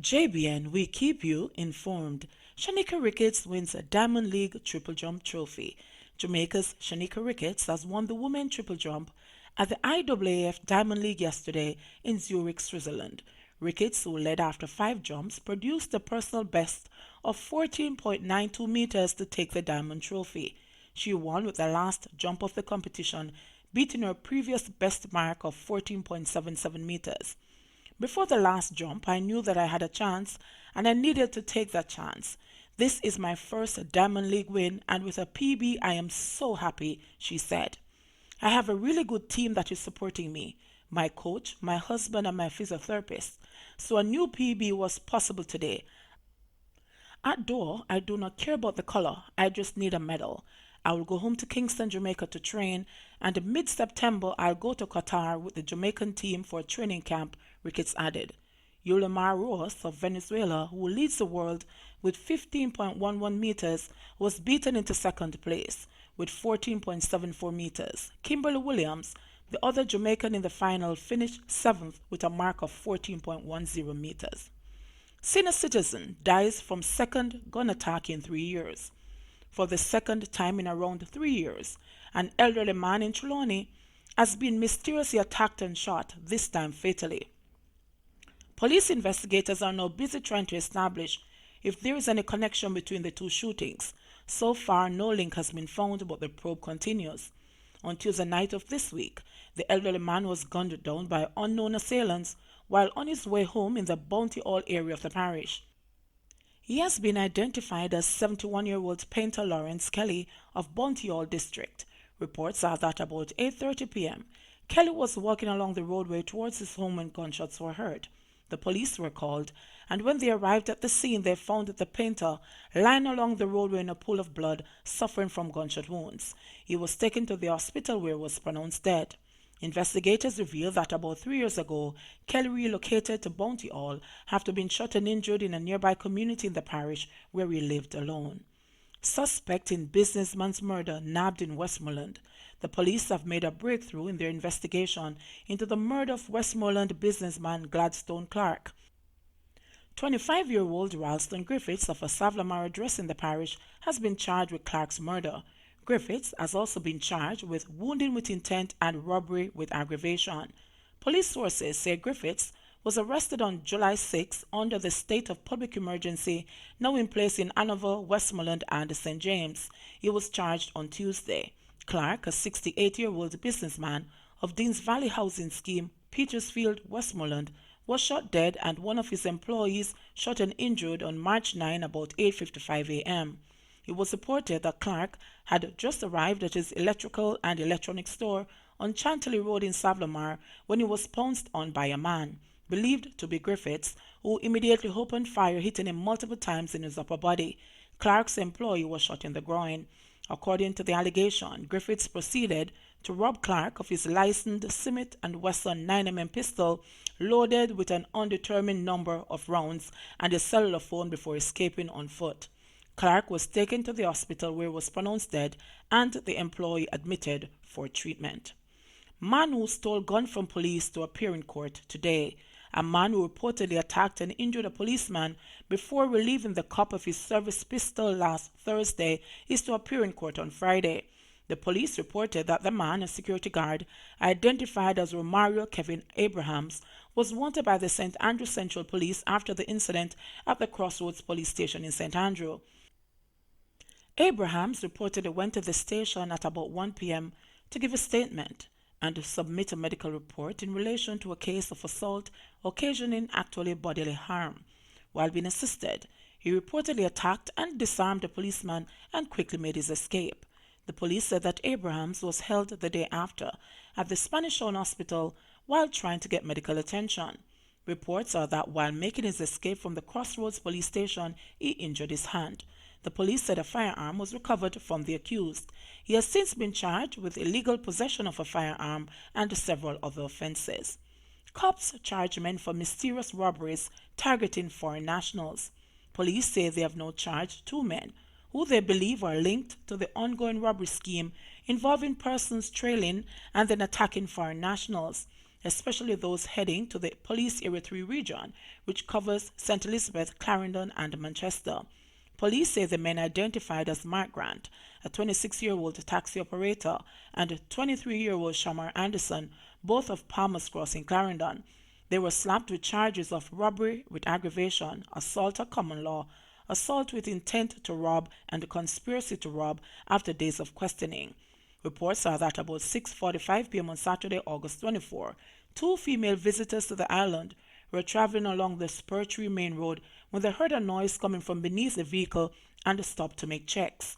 JBN, we keep you informed. Shanieka Ricketts wins a Diamond League triple jump trophy. Jamaica's Shanieka Ricketts has won the women's triple jump at the IAAF Diamond League yesterday in Zurich, Switzerland. Ricketts, who led after 5 jumps, produced a personal best of 14.92 meters to take the diamond trophy. She won with the last jump of the competition, beating her previous best mark of 14.77 meters. Before the last jump, I knew that I had a chance and I needed to take that chance. This is my first Diamond League win, and with a PB I am so happy, she said. I have a really good team that is supporting me, my coach, my husband and my physiotherapist. So a new PB was possible today. At Doha, I do not care about the color, I just need a medal. I will go home to Kingston, Jamaica to train, and in mid-September I'll go to Qatar with the Jamaican team for a training camp, Ricketts added. Yulimar Rojas of Venezuela, who leads the world with 15.11 meters, was beaten into second place with 14.74 meters. Kimberly Williams, the other Jamaican in the final, finished 7th with a mark of 14.10 meters. Senior citizen dies from second gun attack in 3 years. For the second time in around 3 years, an elderly man in Trelawney has been mysteriously attacked and shot, this time fatally. Police investigators are now busy trying to establish if there is any connection between the two shootings. So far, no link has been found, but the probe continues. On Tuesday night of this week, the elderly man was gunned down by unknown assailants while on his way home in the Bounty Hall area of the parish. He has been identified as 71-year-old painter Lawrence Kelly of Bounty Hall District. Reports are that about 8:30 p.m., Kelly was walking along the roadway towards his home when gunshots were heard. The police were called, and when they arrived at the scene, they found the painter lying along the roadway in a pool of blood, suffering from gunshot wounds. He was taken to the hospital where he was pronounced dead. Investigators revealed that about 3 years ago, Kelly relocated to Bounty Hall after being shot and injured in a nearby community in the parish where he lived alone. Suspect in businessman's murder nabbed in Westmoreland. The police have made a breakthrough in their investigation into the murder of Westmoreland businessman Gladstone Clark. 25-year-old Ralston Griffiths of a Savlamar address in the parish has been charged with Clark's murder. Griffiths has also been charged with wounding with intent and robbery with aggravation. Police sources say Griffiths was arrested on July 6 under the state of public emergency now in place in Hanover, Westmoreland and St. James. He was charged on Tuesday. Clark, a 68-year-old businessman of Deans Valley Housing Scheme, Petersfield, Westmoreland, was shot dead and one of his employees shot and injured on March 9 about 8:55 a.m. It was reported that Clark had just arrived at his electrical and electronics store on Chantilly Road in Savlamar when he was pounced on by a man, believed to be Griffiths, who immediately opened fire, hitting him multiple times in his upper body. Clark's employee was shot in the groin. According to the allegation, Griffiths proceeded to rob Clark of his licensed Smith & Wesson 9mm pistol loaded with an undetermined number of rounds and a cellular phone before escaping on foot. Clark was taken to the hospital where he was pronounced dead and the employee admitted for treatment. Man who stole gun from police to appear in court today. A man who reportedly attacked and injured a policeman before relieving the cop of his service pistol last Thursday is to appear in court on Friday. The police reported that the man, a security guard, identified as Romario Kevin Abrahams, was wanted by the St. Andrew Central Police after the incident at the Crossroads Police Station in St. Andrew. Abrahams reportedly went to the station at about 1 p.m. to give a statement and to submit a medical report in relation to a case of assault occasioning actually bodily harm. While being assisted, he reportedly attacked and disarmed a policeman and quickly made his escape. The police said that Abrahams was held the day after at the Spanish Town Hospital while trying to get medical attention. Reports are that while making his escape from the Crossroads police station, he injured his hand. The police said a firearm was recovered from the accused. He has since been charged with illegal possession of a firearm and several other offenses. Cops charge men for mysterious robberies targeting foreign nationals. Police say they have now charged 2 men, who they believe are linked to the ongoing robbery scheme involving persons trailing and then attacking foreign nationals, especially those heading to the Police Area 3 region, which covers St. Elizabeth, Clarendon, and Manchester. Police say the men identified as Mark Grant, a 26-year-old taxi operator, and 23-year-old Shamar Anderson, both of Palmer's Cross in Clarendon. They were slapped with charges of robbery with aggravation, assault at common law, assault with intent to rob, and conspiracy to rob after days of questioning. Reports are that about 6:45 p.m. on Saturday, August 24, two female visitors to the island were traveling along the Spur Tree Main Road when they heard a noise coming from beneath the vehicle and stopped to make checks.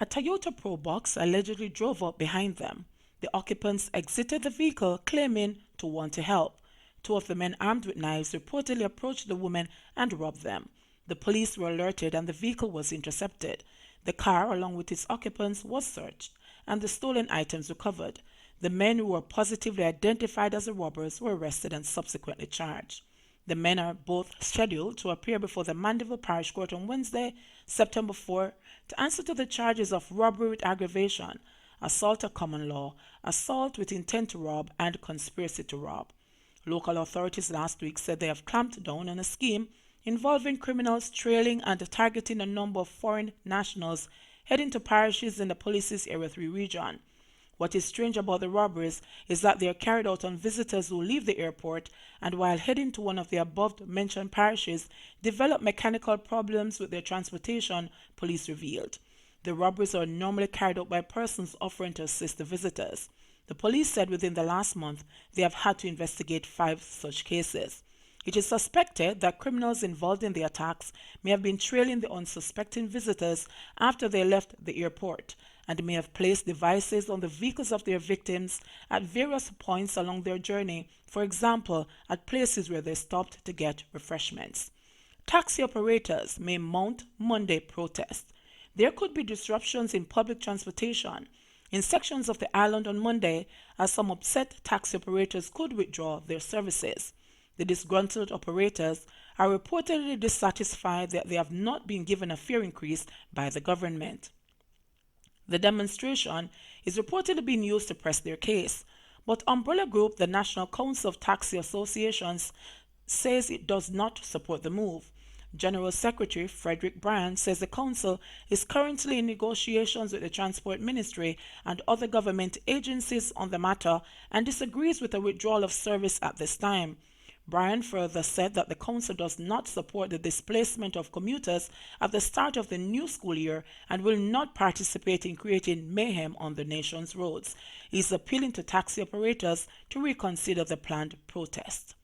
A Toyota Probox allegedly drove up behind them. The occupants exited the vehicle claiming to want to help. Two of the men armed with knives reportedly approached the women and robbed them. The police were alerted and the vehicle was intercepted. The car, along with its occupants, was searched and the stolen items recovered. The men who were positively identified as the robbers were arrested and subsequently charged. The men are both scheduled to appear before the Mandeville Parish Court on Wednesday, September 4, to answer to the charges of robbery with aggravation, assault at common law, assault with intent to rob, and conspiracy to rob. Local authorities last week said they have clamped down on a scheme involving criminals trailing and targeting a number of foreign nationals heading to parishes in the Police's Area 3 region. What is strange about the robberies is that they are carried out on visitors who leave the airport and while heading to one of the above-mentioned parishes develop mechanical problems with their transportation, police revealed. The robberies are normally carried out by persons offering to assist the visitors. The police said within the last month they have had to investigate 5 such cases. It is suspected that criminals involved in the attacks may have been trailing the unsuspecting visitors after they left the airport and may have placed devices on the vehicles of their victims at various points along their journey, for example, at places where they stopped to get refreshments. Taxi operators may mount Monday protest. There could be disruptions in public transportation in sections of the island on Monday, as some upset taxi operators could withdraw their services. The disgruntled operators are reportedly dissatisfied that they have not been given a fare increase by the government. The demonstration is reportedly being used to press their case, but umbrella group the National Council of Taxi Associations says it does not support the move. General Secretary Frederick Bryan says the council is currently in negotiations with the Transport Ministry and other government agencies on the matter and disagrees with a withdrawal of service at this time. Bryan further said that the council does not support the displacement of commuters at the start of the new school year and will not participate in creating mayhem on the nation's roads. He is appealing to taxi operators to reconsider the planned protest.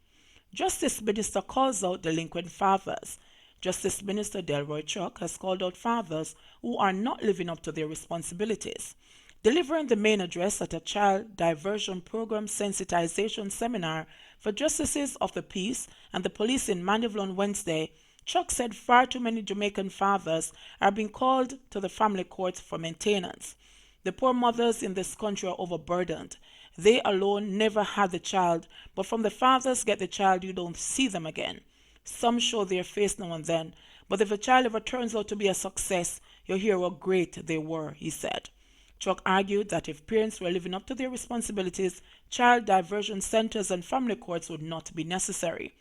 Justice Minister calls out delinquent fathers. Justice Minister Delroy Chuck has called out fathers who are not living up to their responsibilities. Delivering the main address at a child diversion program sensitization seminar for justices of the peace and the police in Mandeville on Wednesday, Chuck said far too many Jamaican fathers are being called to the family courts for maintenance. The poor mothers in this country are overburdened. They alone never had the child, but from the fathers get the child, you don't see them again. Some show their face now and then, but if a child ever turns out to be a success, you hear how great they were, he said. Chuck argued that if parents were living up to their responsibilities, child diversion centers and family courts would not be necessary.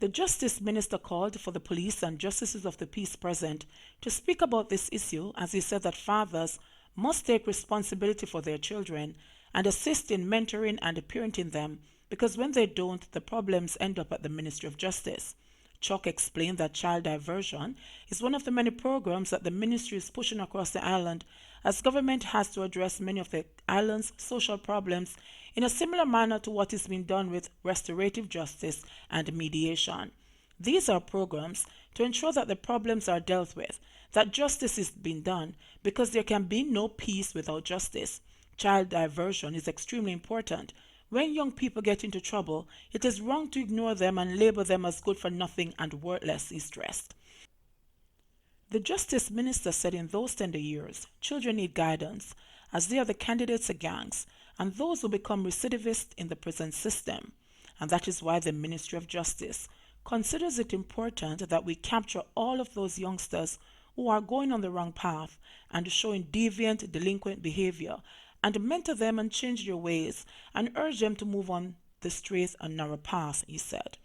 The Justice Minister called for the police and justices of the peace present to speak about this issue, as he said that fathers must take responsibility for their children and assist in mentoring and parenting them, because when they don't, the problems end up at the Ministry of Justice. Chuck explained that child diversion is one of the many programs that the ministry is pushing across the island, as government has to address many of the island's social problems in a similar manner to what is being done with restorative justice and mediation. These are programs to ensure that the problems are dealt with, that justice is being done, because there can be no peace without justice. Child diversion is extremely important. When young people get into trouble, it is wrong to ignore them and label them as good for nothing and worthless, he stressed. The Justice Minister said in those tender years, children need guidance, as they are the candidates of gangs and those who become recidivists in the prison system. And that is why the Ministry of Justice considers it important that we capture all of those youngsters who are going on the wrong path and showing deviant, delinquent behavior, and mentor them and change their ways and urge them to move on the straight and narrow path, he said.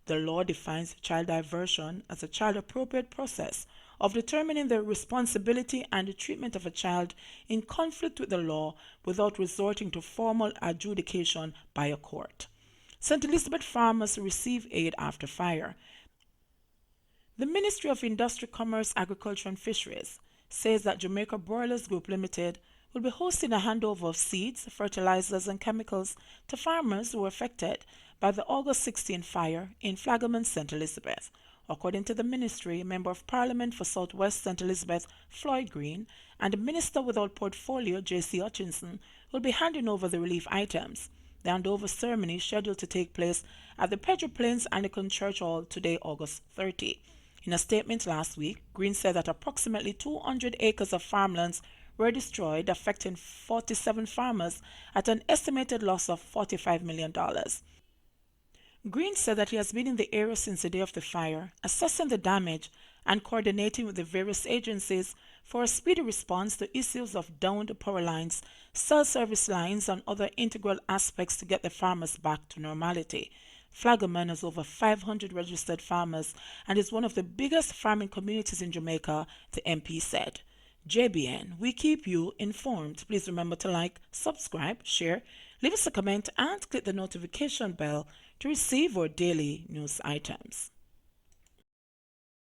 The law defines child diversion as a child-appropriate process of determining the responsibility and the treatment of a child in conflict with the law without resorting to formal adjudication by a court. St. Elizabeth farmers receive aid after fire. The Ministry of Industry, Commerce, Agriculture and Fisheries says that Jamaica Broilers Group Limited will be hosting a handover of seeds, fertilizers and chemicals to farmers who were affected by the August 16 fire in Flaggerman, St. Elizabeth. According to the ministry, Member of Parliament for South West St. Elizabeth, Floyd Green, and the Minister without Portfolio, J.C. Hutchinson, will be handing over the relief items. The handover ceremony is scheduled to take place at the Pedro Plains Anglican Church Hall today, August 30. In a statement last week, Green said that approximately 200 acres of farmlands were destroyed, affecting 47 farmers at an estimated loss of $45 million. Green said that he has been in the area since the day of the fire, assessing the damage and coordinating with the various agencies for a speedy response to issues of downed power lines, cell service lines, and other integral aspects to get the farmers back to normality. Flaggerman has over 500 registered farmers and is one of the biggest farming communities in Jamaica, the MP said. JBN, we keep you informed. Please remember to like, subscribe, share, leave us a comment, and click the notification bell to receive our daily news items.